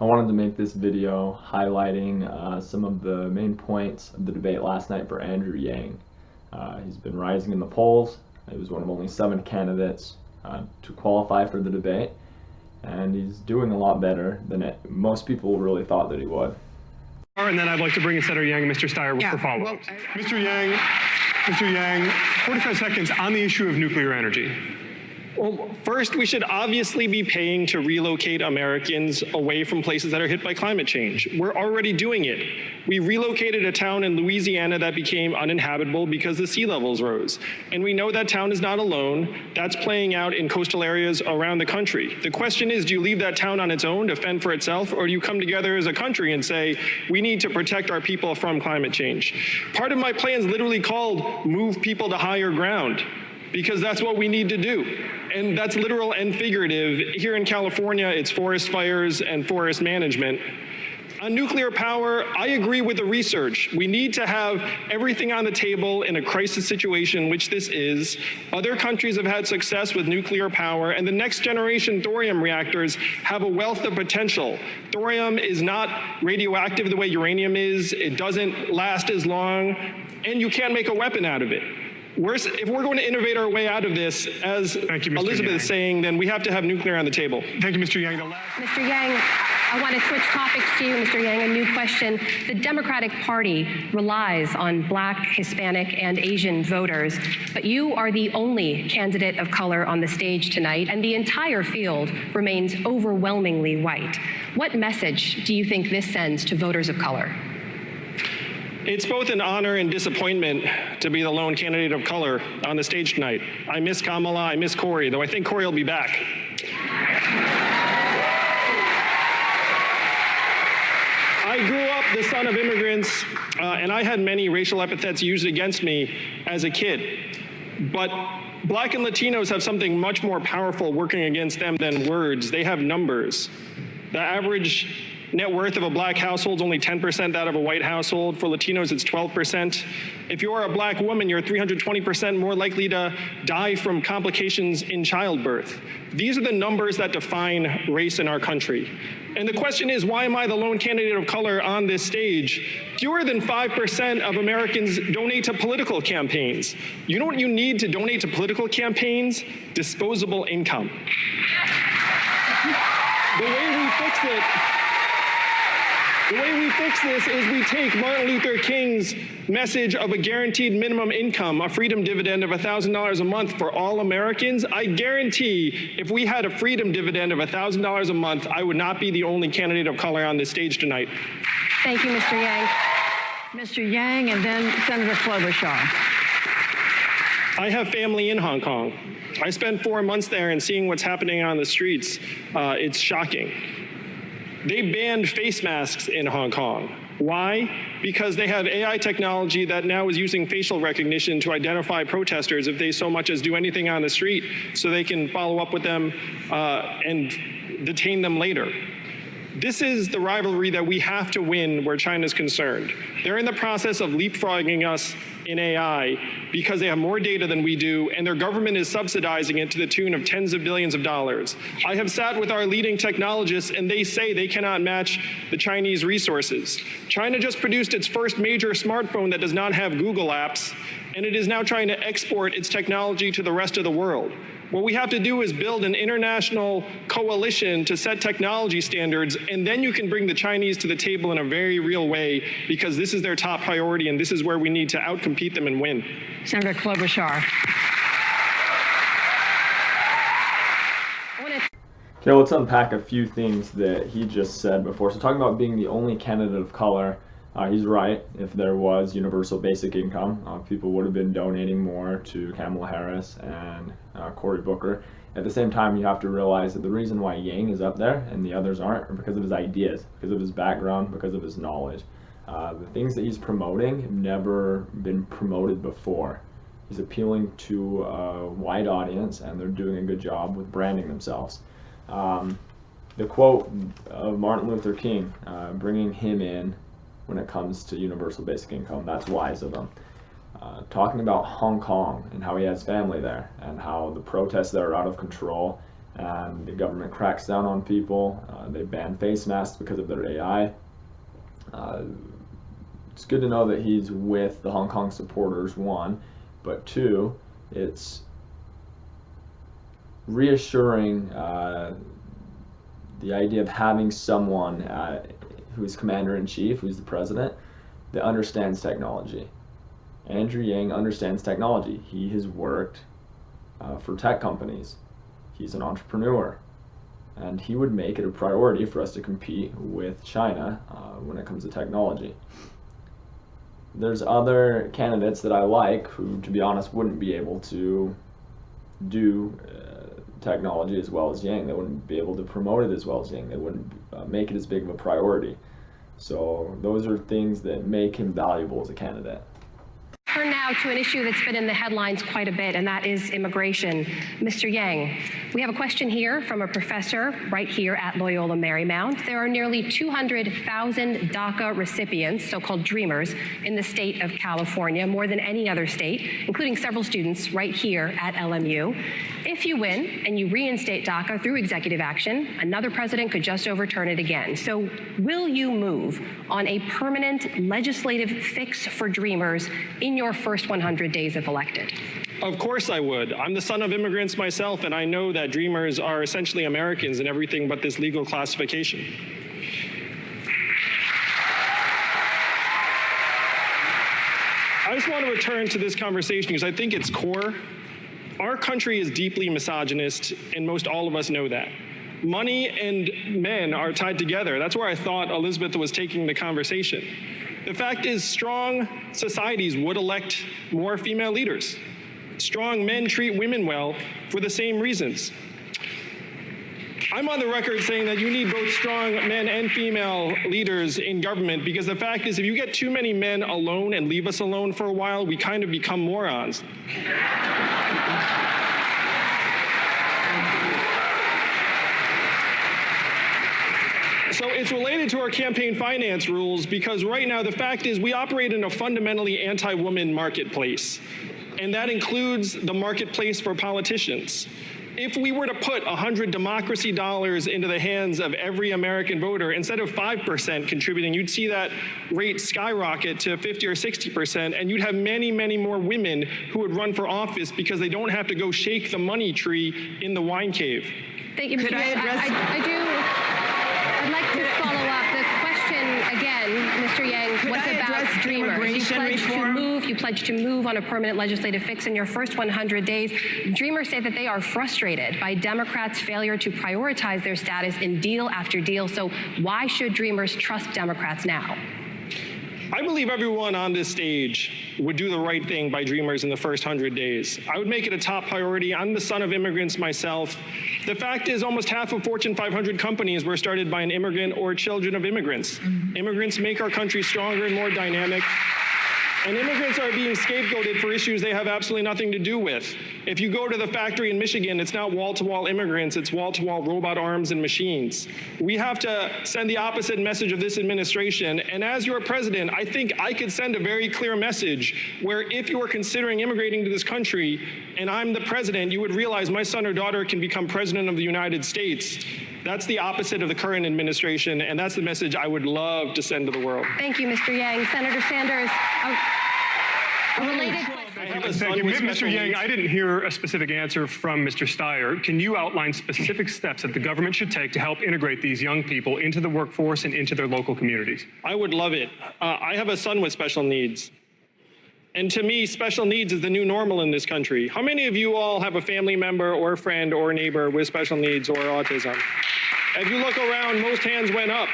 I wanted to make this video highlighting some of the main points of the debate last night for Andrew Yang. He's been rising in the polls. He was one of only 7 candidates to qualify for the debate, and he's doing a lot better than most people really thought that he would. And then I'd like to bring in Senator Yang and Mr. Steyer for follow-ups. Mr. Yang, 45 seconds on the issue of nuclear energy. Well, first, we should obviously be paying to relocate Americans away from places that are hit by climate change. We're already doing it. We relocated a town in Louisiana that became uninhabitable because the sea levels rose. And we know that town is not alone. That's playing out in coastal areas around the country. The question is, do you leave that town on its own to fend for itself, or do you come together as a country and say, we need to protect our people from climate change? Part of my plan is literally called Move People to Higher Ground, because that's what we need to do. And that's literal and figurative. Here in California, it's forest fires and forest management. On nuclear power, I agree with the research. We need to have everything on the table in a crisis situation, which this is. Other countries have had success with nuclear power, and the next generation thorium reactors have a wealth of potential. Thorium is not radioactive the way uranium is. It doesn't last as long, and you can't make a weapon out of it. If we're going to innovate our way out of this, as Elizabeth is saying, then we have to have nuclear on the table. Thank you, Mr. Yang. Mr. Yang, I want to switch topics to you, Mr. Yang. A new question. The Democratic Party relies on Black, Hispanic, and Asian voters, but you are the only candidate of color on the stage tonight, and the entire field remains overwhelmingly white. What message do you think this sends to voters of color? It's both an honor and disappointment to be the lone candidate of color on the stage tonight. I miss Kamala, I miss Cory, though I think Cory will be back. I grew up the son of immigrants, and I had many racial epithets used against me as a kid. But Black and Latinos have something much more powerful working against them than words. They have numbers. The average net worth of a Black household is only 10% that of a white household. For Latinos, it's 12%. If you're a Black woman, you're 320% more likely to die from complications in childbirth. These are the numbers that define race in our country. And the question is, why am I the lone candidate of color on this stage? Fewer than 5% of Americans donate to political campaigns. You know what you need to donate to political campaigns? Disposable income. The way we fix this is we take Martin Luther King's message of a guaranteed minimum income, a freedom dividend of $1,000 a month for all Americans. I guarantee if we had a freedom dividend of $1,000 a month, I would not be the only candidate of color on this stage tonight. Thank you, Mr. Yang. Mr. Yang, and then Senator Klobuchar. I have family in Hong Kong. I spent 4 months there, and seeing what's happening on the streets, it's shocking. They banned face masks in Hong Kong. Why? Because they have AI technology that now is using facial recognition to identify protesters if they so much as do anything on the street, so they can follow up with them and detain them later. This is the rivalry that we have to win where China's concerned. They're in the process of leapfrogging us in AI because they have more data than we do, and their government is subsidizing it to the tune of tens of billions of dollars. I have sat with our leading technologists, and they say they cannot match the Chinese resources. China just produced its first major smartphone that does not have Google apps, and it is now trying to export its technology to the rest of the world. What we have to do is build an international coalition to set technology standards, and then you can bring the Chinese to the table in a very real way, because this is their top priority, and this is where we need to outcompete them and win. Senator Klobuchar. Okay, let's unpack a few things that he just said before. So talking about being the only candidate of color, he's right. If there was universal basic income, people would have been donating more to Kamala Harris and Cory Booker. At the same time, you have to realize that the reason why Yang is up there and the others aren't are because of his ideas, because of his background, because of his knowledge. The things that he's promoting have never been promoted before. He's appealing to a wide audience, and they're doing a good job with branding themselves. The quote of Martin Luther King, bringing him in when it comes to universal basic income, that's wise of him. Talking about Hong Kong and how he has family there, and how the protests there are out of control, and the government cracks down on people. They ban face masks because of their AI. It's good to know that he's with the Hong Kong supporters, one, but two, it's reassuring the idea of having someone who's commander-in-chief, who's the president, that understands technology. Andrew Yang understands technology. He has worked for tech companies. He's an entrepreneur, and he would make it a priority for us to compete with China when it comes to technology. There's other candidates that I like who, to be honest, wouldn't be able to do technology as well as Yang. They wouldn't be able to promote it as well as Yang. They wouldn't make it as big of a priority. So those are things that make him valuable as a candidate. Turn now to an issue that's been in the headlines quite a bit, and that is immigration. Mr. Yang, we have a question here from a professor right here at Loyola Marymount. There are nearly 200,000 DACA recipients, so-called Dreamers, in the state of California, more than any other state, including several students right here at LMU. If you win and you reinstate DACA through executive action, another president could just overturn it again. So will you move on a permanent legislative fix for Dreamers in your first 100 days if elected? Of course I would. I'm the son of immigrants myself, and I know that Dreamers are essentially Americans in everything but this legal classification. I just want to return to this conversation because I think it's core. Our country is deeply misogynist, and most all of us know that. Money and men are tied together. That's where I thought Elizabeth was taking the conversation. The fact is, strong societies would elect more female leaders. Strong men treat women well for the same reasons. I'm on the record saying that you need both strong men and female leaders in government, because the fact is, if you get too many men alone and leave us alone for a while, we kind of become morons. So it's related to our campaign finance rules, because right now the fact is we operate in a fundamentally anti-woman marketplace, and that includes the marketplace for politicians. If we were to put 100 democracy dollars into the hands of every American voter, instead of 5% contributing, you'd see that rate skyrocket to 50 or 60%, and you'd have many, many more women who would run for office because they don't have to go shake the money tree in the wine cave. Thank you, Mr. Yang. I'd like to follow up. The question again, Mr. Yang, was about Dreamers. You pledged to move on a permanent legislative fix in your first 100 days. Dreamers say that they are frustrated by Democrats' failure to prioritize their status in deal after deal. So why should Dreamers trust Democrats now? I believe everyone on this stage would do the right thing by Dreamers in the first 100 days. I would make it a top priority. I'm the son of immigrants myself. The fact is, almost half of Fortune 500 companies were started by an immigrant or children of immigrants. Immigrants make our country stronger and more dynamic. And immigrants are being scapegoated for issues they have absolutely nothing to do with. If you go to the factory in Michigan, it's not wall-to-wall immigrants, it's wall-to-wall robot arms and machines. We have to send the opposite message of this administration. And as your president, I think I could send a very clear message where if you are considering immigrating to this country and I'm the president, you would realize my son or daughter can become president of the United States. That's the opposite of the current administration, and that's the message I would love to send to the world. Thank you, Mr. Yang. Senator Sanders, a related question. Thank you. Mr. Yang, I didn't hear a specific answer from Mr. Steyer. Can you outline specific steps that the government should take to help integrate these young people into the workforce and into their local communities? I would love it. I have a son with special needs. And to me, special needs is the new normal in this country. How many of you all have a family member or a friend or a neighbor with special needs or autism? If you look around, most hands went up.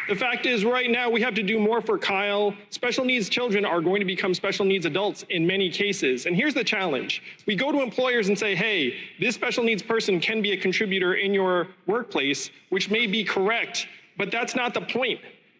The fact is, right now, we have to do more for Kyle. Special needs children are going to become special needs adults in many cases. And here's the challenge. We go to employers and say, hey, this special needs person can be a contributor in your workplace, which may be correct, but that's not the point.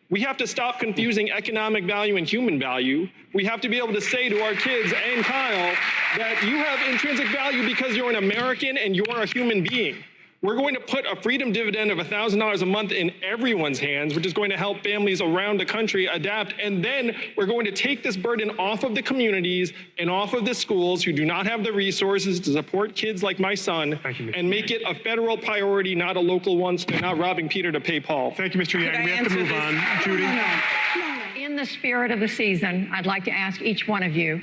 We have to stop confusing economic value and human value. We have to be able to say to our kids and Kyle that you have intrinsic value because you're an American and you're a human being. We're going to put a freedom dividend of $1,000 a month in everyone's hands, which is going to help families around the country adapt. And then we're going to take this burden off of the communities and off of the schools who do not have the resources to support kids like my son, and make it a federal priority, not a local one, so they're not robbing Peter to pay Paul. Thank you, Mr. Yang. We have to move on. Judy? In the spirit of the season, I'd like to ask each one of you,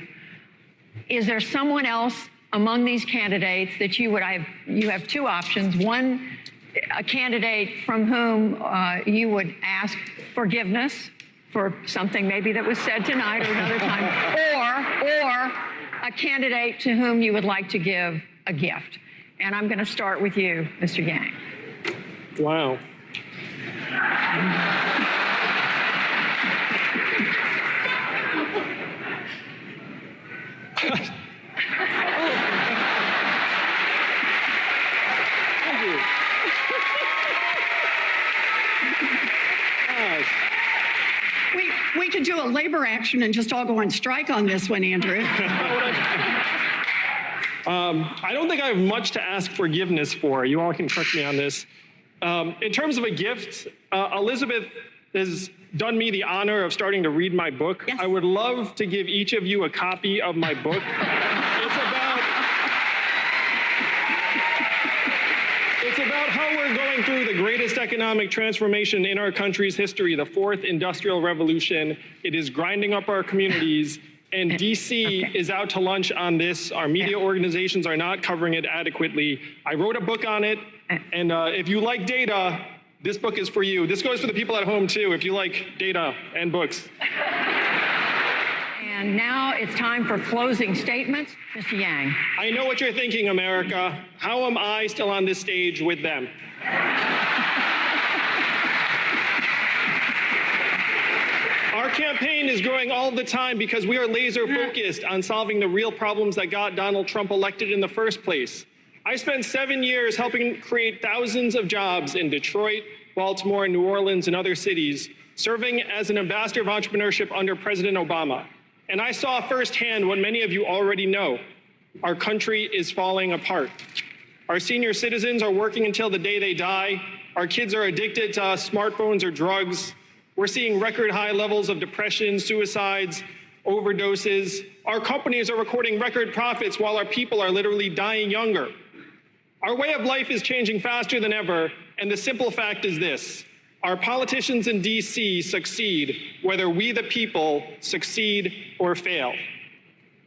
is there someone else among these candidates that you have two options. One, a candidate from whom you would ask forgiveness for something maybe that was said tonight or another time, or a candidate to whom you would like to give a gift. And I'm going to start with you, Mr. Yang. Wow. We could do a labor action and just all go on strike on this one, Andrew. I don't think I have much to ask forgiveness for. You all can correct me on this. In terms of a gift, Elizabeth has done me the honor of starting to read my book. Yes. I would love to give each of you a copy of my book. It's about how we're going through the greatest economic transformation in our country's history, the fourth industrial revolution. It is grinding up our communities, and DC is out to lunch on this. Our media organizations are not covering it adequately. I wrote a book on it, and if you like data, this book is for you. This goes for the people at home too, if you like data and books. And now it's time for closing statements. Mr. Yang. I know what you're thinking, America. How am I still on this stage with them? Our campaign is growing all the time because we are laser focused on solving the real problems that got Donald Trump elected in the first place. I spent 7 years helping create thousands of jobs in Detroit, Baltimore, New Orleans, and other cities, serving as an ambassador of entrepreneurship under President Obama. And I saw firsthand what many of you already know. Our country is falling apart. Our senior citizens are working until the day they die. Our kids are addicted to smartphones or drugs. We're seeing record high levels of depression, suicides, overdoses. Our companies are recording record profits while our people are literally dying younger. Our way of life is changing faster than ever, and the simple fact is this: our politicians in DC succeed whether we the people succeed or fail.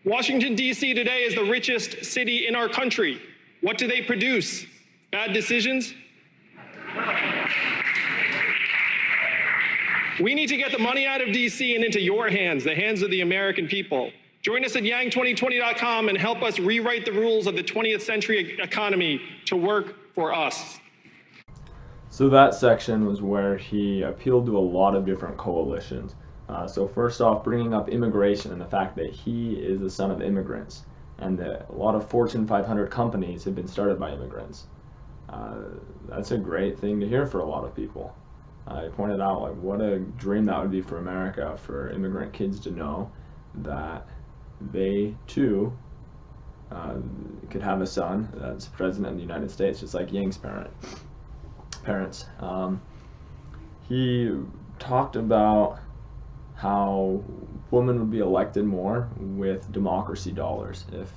Washington, DC today is the richest city in our country. What do they produce? Bad decisions? We need to get the money out of DC and into your hands, the hands of the American people. Join us at yang2020.com and help us rewrite the rules of the 20th century economy to work for us. So that section was where he appealed to a lot of different coalitions. So first off, bringing up immigration and the fact that he is the son of immigrants, and that a lot of Fortune 500 companies have been started by immigrants. That's a great thing to hear for a lot of people. I pointed out like what a dream that would be for America, for immigrant kids to know that they too could have a son that's president of the United States, just like Yang's parents. He talked about how women would be elected more with democracy dollars if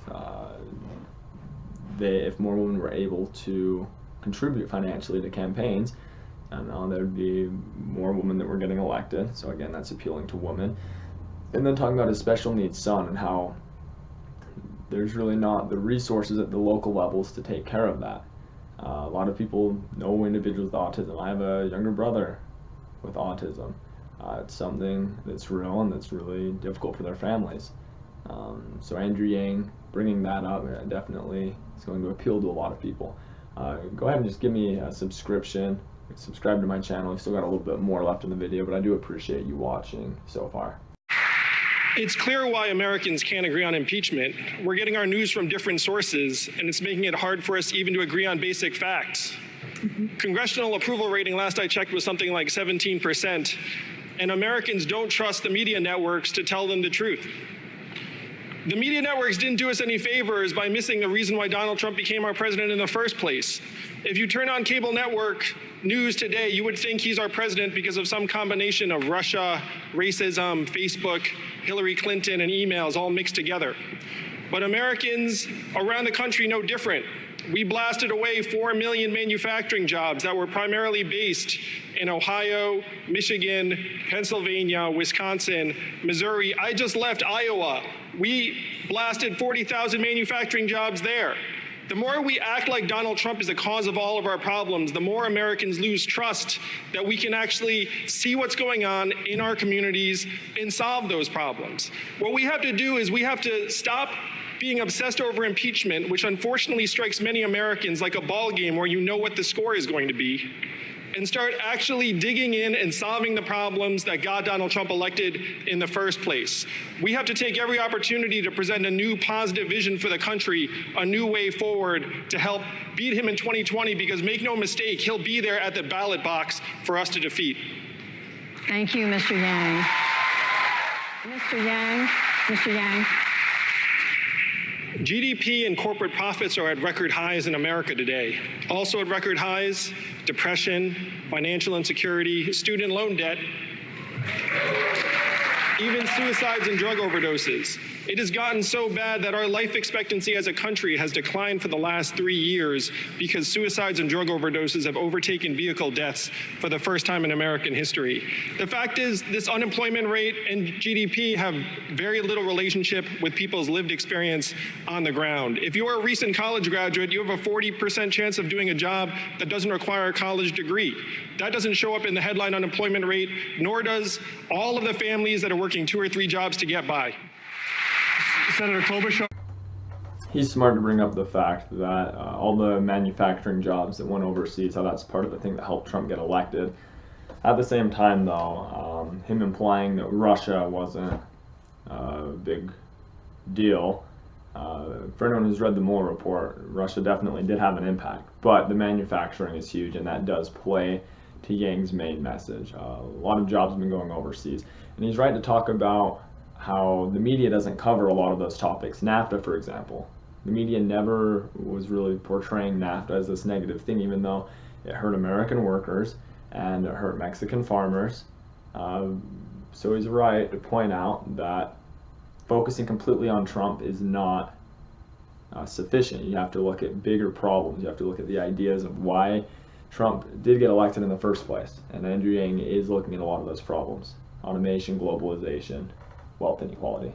more women were able to contribute financially to campaigns, and there would be more women that were getting elected. So again, that's appealing to women. And then talking about his special needs son and how there's really not the resources at the local levels to take care of that. A lot of people know individuals with autism. I have a younger brother with autism. It's something that's real and that's really difficult for their families. So Andrew Yang bringing that up definitely is going to appeal to a lot of people. Go ahead and just give me a subscription. Subscribe to my channel. We've still got a little bit more left in the video, but I do appreciate you watching so far. It's clear why Americans can't agree on impeachment. We're getting our news from different sources, and it's making it hard for us even to agree on basic facts. Congressional approval rating last I checked was something like 17%, and Americans don't trust the media networks to tell them the truth. The media networks didn't do us any favors by missing the reason why Donald Trump became our president in the first place. If you turn on cable network news today, you would think he's our president because of some combination of Russia, racism, Facebook, Hillary Clinton, and emails all mixed together. But Americans around the country know different. We blasted away 4 million manufacturing jobs that were primarily based in Ohio, Michigan, Pennsylvania, Wisconsin, Missouri. I just left Iowa. We blasted 40,000 manufacturing jobs there. The more we act like Donald Trump is the cause of all of our problems, the more Americans lose trust that we can actually see what's going on in our communities and solve those problems. What we have to do is we have to stop being obsessed over impeachment, which unfortunately strikes many Americans like a ball game where you know what the score is going to be, and start actually digging in and solving the problems that got Donald Trump elected in the first place. We have to take every opportunity to present a new positive vision for the country, a new way forward to help beat him in 2020, because make no mistake, he'll be there at the ballot box for us to defeat. Thank you, Mr. Yang. Mr. Yang. GDP and corporate profits are at record highs in America today. Also at record highs, depression, financial insecurity, student loan debt, even suicides and drug overdoses. It has gotten so bad that our life expectancy as a country has declined for the last 3 years because suicides and drug overdoses have overtaken vehicle deaths for the first time in American history. The fact is, this unemployment rate and GDP have very little relationship with people's lived experience on the ground. If you're a recent college graduate, you have a 40% chance of doing a job that doesn't require a college degree. That doesn't show up in the headline unemployment rate, nor does all of the families that are working 2 or 3 jobs to get by. Senator Klobuchar. He's smart to bring up the fact that all the manufacturing jobs that went overseas, how that's part of the thing that helped Trump get elected. At the same time, though, him implying that Russia wasn't a big deal. For anyone who's read the Mueller report, Russia definitely did have an impact, but the manufacturing is huge, and that does play to Yang's main message. A lot of jobs have been going overseas, and he's right to talk about how the media doesn't cover a lot of those topics. NAFTA, for example. The media never was really portraying NAFTA as this negative thing, even though it hurt American workers and it hurt Mexican farmers. So he's right to point out that focusing completely on Trump is not sufficient. You have to look at bigger problems. You have to look at the ideas of why Trump did get elected in the first place. And Andrew Yang is looking at a lot of those problems. Automation, globalization, wealth inequality.